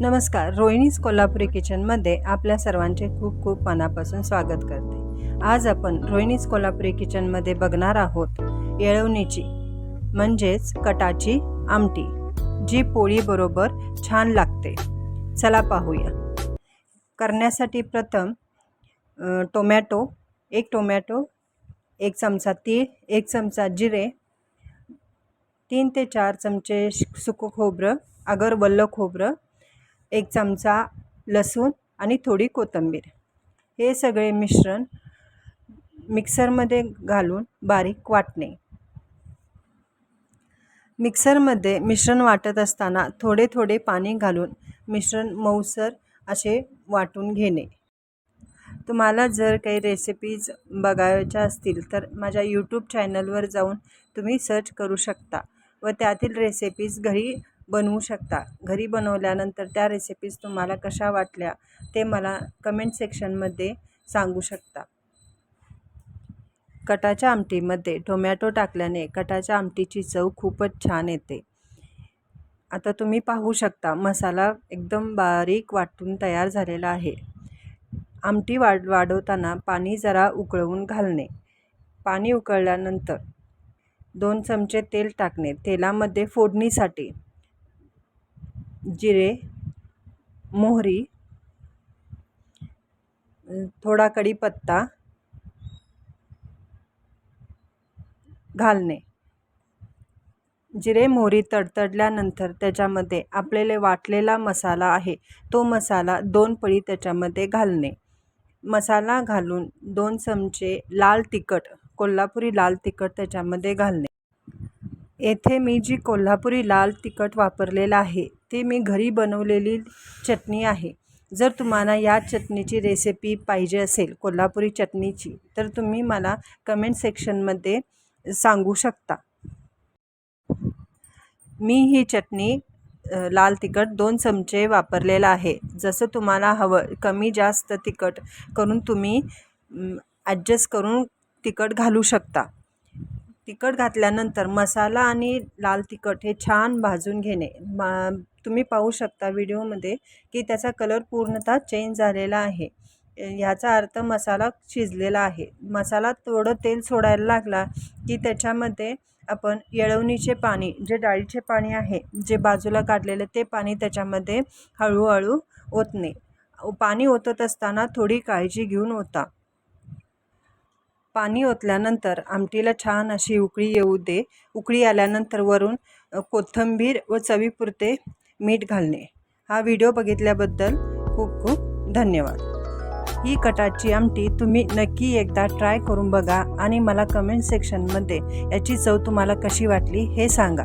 नमस्कार, रोहिणीज कोल्हापुरी किचनमध्ये आपल्या सर्वांचे खूप खूप मनापासून स्वागत करते। आज आपण रोहिणीज कोल्हापुरी किचनमध्ये बघणार आहोत येळवणीची म्हणजेच कटाची आमटी, जी पोळी बरोबर छान लागते। चला पाहूया। करण्यासाठी प्रथम एक टोमॅटो, 1 चमचा तीळ, 1 चमचा जिरे, 3 ते 4 चमचे सुकं खोबरं अगर वल्लं खोबरं, 1 चमचा लसूण आणि थोडी कोथिंबीर, हे सगळे मिश्रण मिक्सरमध्ये घालून बारीक वाटणे। मिक्सरमध्ये मिश्रण वाटत असताना थोडे थोडे पाणी घालून मिश्रण मऊसर असे वाटून घेणे। तुम्हाला जर काही रेसिपीज बघायच्या असतील तर माझ्या यूट्यूब चॅनलवर जाऊन तुम्ही सर्च करू शकता व त्यातील रेसिपीज घरी बनवू शकता। घरी बनवल्यानंतर त्या रेसिपीज तुम्हाला कशा वाटल्या ते मला कमेंट सेक्शनमध्ये सांगू शकता। कटाच्या आमटीमध्ये टोमॅटो टाकल्याने कटाच्या आमटीची चव खूपच छान येते। आता तुम्ही पाहू शकता मसाला एकदम बारीक वाटून तयार झालेला आहे। आमटी वाढवताना पाणी जरा उकळवून घालणे। पाणी उकळल्यानंतर 2 चमचे तेल टाकणे। तेलामध्ये फोडणीसाठी जिरे, मोहरी, थोडा कढीपत्ता घालणे। जिरे मोहरी तडतडल्यानंतर त्याच्यामध्ये आपल्याला वाटलेला मसाला आहे तो मसाला 2 पळी त्याच्यामध्ये घालणे। मसाला घालून 2 चमचे लाल तिखट, कोल्हापुरी लाल तिखट त्याच्यामध्ये घालणे। येथे मी जी कोल्हापुरी लाल तिखट वापरलेला आहे ते मी घरी बनवलेली चटणी आहे। जर तुम्हाला या चटणीची रेसिपी पाहिजे असेल कोल्हापुरी चटणीची तर तुम्ही मला कमेंट सेक्शनमध्ये सांगू शकता। मी ही चटणी लाल तिखट 2 चमचे वापरलेला आहे। जसं तुम्हाला हवं कमी जास्त तिखट करून तुम्ही ॲडजस्ट करून तिखट घालू शकता। तिखट घातल्यानंतर मसाला आणि लाल तिखट हे छान भाजून घेणे। तुम्ही पाहू शकता व्हिडिओमध्ये की त्याचा कलर पूर्णतः चेंज झालेला आहे। ह्याचा अर्थ मसाला शिजलेला आहे। मसाला थोडं तेल सोडायला लागला की त्याच्यामध्ये आपण येळवणीचे पाणी, जे डाळीचे पाणी आहे जे बाजूला काढलेले ते पाणी त्याच्यामध्ये हळूहळू ओतणे। पाणी ओतत असताना थोडी काळजी घेऊन ओता। पाणी ओतल्यानंतर आमटीला छान अशी उकळी येऊ दे। उकळी आल्यानंतर वरून कोथिंबीर व चवीपुरते मीठ घालणे। हा व्हिडिओ बघितल्याबद्दल खूप खूप धन्यवाद। ही कटाची आमटी तुम्ही नक्की एकदा ट्राय करून बघा आणि मला कमेंट सेक्शनमध्ये याची चव तुम्हाला कशी वाटली हे सांगा।